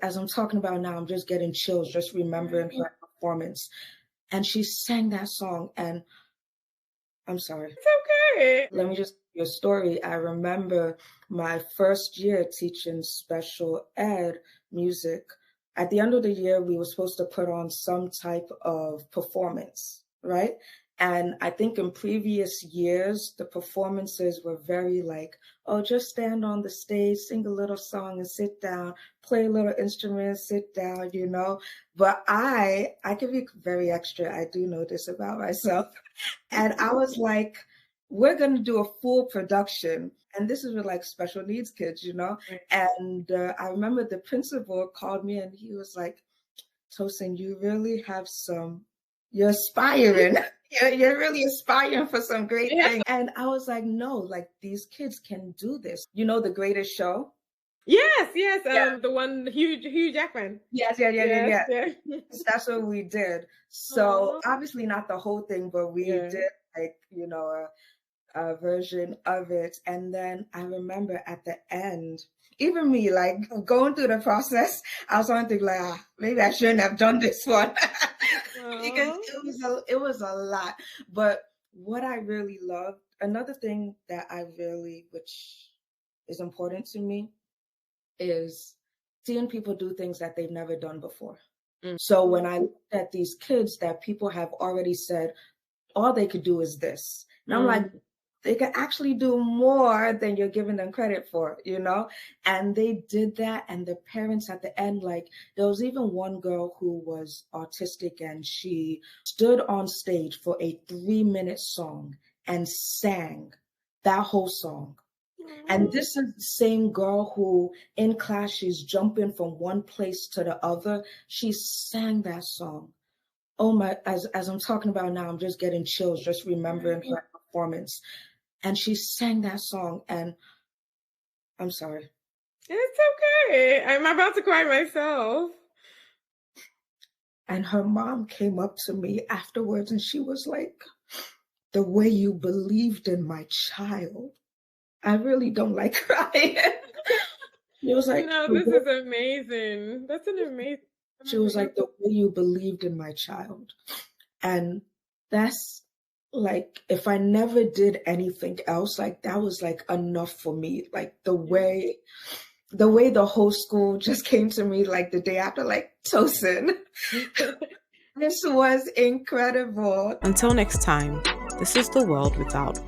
As I'm talking about now, I'm just getting chills just remembering her performance. And she sang that song, and I'm sorry. It's okay. Let me just tell you a story. I remember my first year teaching special ed music. At the end of the year, we were supposed to put on some type of performance, right? And I think in previous years, the performances were very like, oh, just stand on the stage, sing a little song and sit down, play a little instrument, sit down, you know. But I can be very extra. I do know this about myself. And I was like, we're going to do a full production. And this is with like special needs kids, you know? Right. And I remember the principal called me and he was like, Tosin, you really have you're aspiring. You're really aspiring for some great things. And I was like, no, like these kids can do this. You know, The Greatest Show? Yes. The one Hugh Jackman. Yes. That's what we did. So obviously not the whole thing, but we did like, you know, a version of it. And then I remember at the end, even me, like going through the process, I was thinking like, maybe I shouldn't have done this one because it was a lot. But what I really loved, another thing that which is important to me, is seeing people do things that they've never done before. So when I looked at these kids that people have already said, all they could do is this. And I'm like, they can actually do more than you're giving them credit for, you know? And they did that. And the parents at the end, like, there was even one girl who was autistic and she stood on stage for a 3-minute song and sang that whole song. And this is the same girl who in class, she's jumping from one place to the other. She sang that song. Oh my, as I'm talking about now, I'm just getting chills, just remembering her performance. And she sang that song, and I'm sorry. It's okay. I'm about to cry myself. And her mom came up to me afterwards and she was like, the way you believed in my child. I really don't like crying. It was like, no, this is amazing. That's an amazing. She was like, the way you believed in my child. And that's like, if I never did anything else, like that was like enough for me. Like the way the whole school just came to me like the day after, like, Tosin, this was incredible. Until next time, this is The World Without